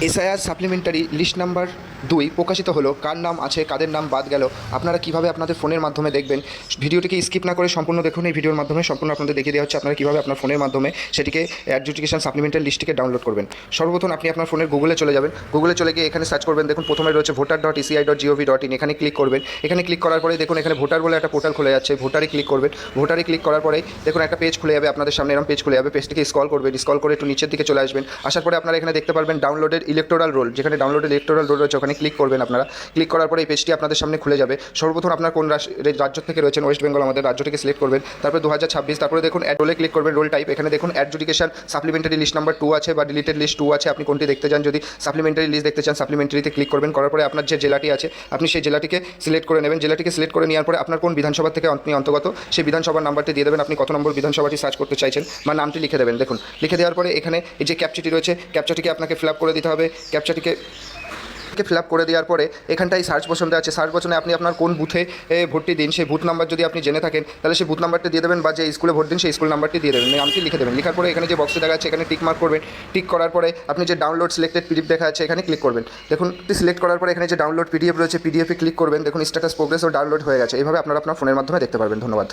SIR supplementary list number 2 প্রকাশিত হলো। কার নাম আছে, কাদের নাম বাদ গেল, আপনারা কীভাবে আপনাদের ফোনের মাধ্যমে দেখবেন। ভিডিওটিকে স্কিপ না করে সম্পূর্ণ দেখুন। এই ভিডিওর মাধ্যমে সম্পূর্ণ আপনাদের দেখিয়ে দেওয়া হচ্ছে আপনারা কীভাবে আপনার ফোনের মাধ্যমে সেটিকে অ্যাডজুডিকেশন সাপ্লিমেন্টারি লিস্টটিকে ডাউনলোড করবেন। সর্বপ্রথম আপনি আপনার ফোনের গুগলে চলে যাবেন। গুগলে চলে গিয়ে এখানে সার্চ করবেন। দেখুন প্রথমে রয়েছে voter.eci.gov.in। এখানে ক্লিক করবেন। এখানে ক্লিক করার পরে দেখুন এখানে ভোটার বলে একটা পোর্টাল খুলে যাচ্ছে। ভোটারে ক্লিক করবেন। ভোটারে ক্লিক করার পরে দেখুন একটা পেজ খুলে যাবে আপনাদের সামনে। এরকম পেজ খুলে যাবে। পেজটিকে স্ক্রল করবেন। স্ক্রল করে একটু নিচের দিকে চলে আসবেন। আসার পরে আপনারা এখানে দেখতে পারবেন ডাউনলোডেড ইলেকটোরাল রোল। যেখানে ডাউনলোডেড ইলেকটোরাল রোল রয়েছে ওখানে ক্লিক করবেন আপনারা। ক্লিক করার পরে এই পেজটি আপনাদের সামনে খুলে যাবে। সর্বপ্রথম আপনার কোন রাজ্য থেকে রয়েছেন, ওয়েস্ট বেঙ্গল আমাদের, রাজ্যটিকে সিলেক্ট করবেন। তারপরে 2026। তারপরে দেখুন অ্যাড রোলে ক্লিক করবেন। রোল টাইপ এখানে দেখুন অ্যাডজুডিকেশন সাপ্লিমেন্টারি লিস্ট নাম্বার 2 আছে বা ডিলিটেড লিস্ট 2 আছে। আপনি কোনটি দেখতে চান, যদি সাপ্লিমেন্টারি লিস্ট দেখতে চান সাপ্লিমেন্টারিতে ক্লিক করবেন। করার পরে আপনার যে জেলাটি আছে আপনি সেই জেলাটিকে সিলেক্ট করে নেবেন। জেলাটিকে সিলেক্ট করে নেওয়ার পরে আপনার কোন বিধানসভা থেকে আপনি অন্তর্গত সেই বিধানসভার নাম্বারটি দিয়ে দেবেন। আপনি কত নম্বর বিধানসভাটি সার্চ করতে চাইছেন বা নামটি লিখে দেবেন। দেখুন লিখে দেওয়ার পরে এখানে এই যে ক্যাপচাটি রয়েছে ক্যাপচাটিকে আপনাকে ফিল আপ করে দিতে হবে। ক্যাপচাটিকে ফিল আপ করে দেওয়ার পরে এখানটায় সার্চ বসনটা আছে। সার্চ বসনে আপনি আপনার কোন বুথে ভোটটি দিন সেই বুথ নাম্বার যদি আপনি জেনে থাকেন তাহলে সেই বুথ নাম্বারটি দিয়ে দেবেন, বা যে স্কুলে ভোট দিন সেই স্কুল নাম্বারটি দিয়ে দেবেন। নামটি লিখে দেবেন। লেখার পরে এখানে যে বক্সে দেখা যাচ্ছে এখানে টিক মার্ক করবেন। টিক করার পরে আপনি যে ডাউনলোড সিলেক্টেড পিডিএফ দেখা যাচ্ছে এখানে ক্লিক করবেন। দেখুন সিলেক্ট করার পরে এখানে যে ডাউনলোড পিডিএফ রয়েছে পিডিএফে ক্লিক করবেন। দেখুন স্ট্যাটাস প্রোগ্রেস ও ডাউনলোড হয়ে গেছে। এইভাবে আপনারা আপনার ফোনের মাধ্যমে দেখতে পারবেন। ধন্যবাদ।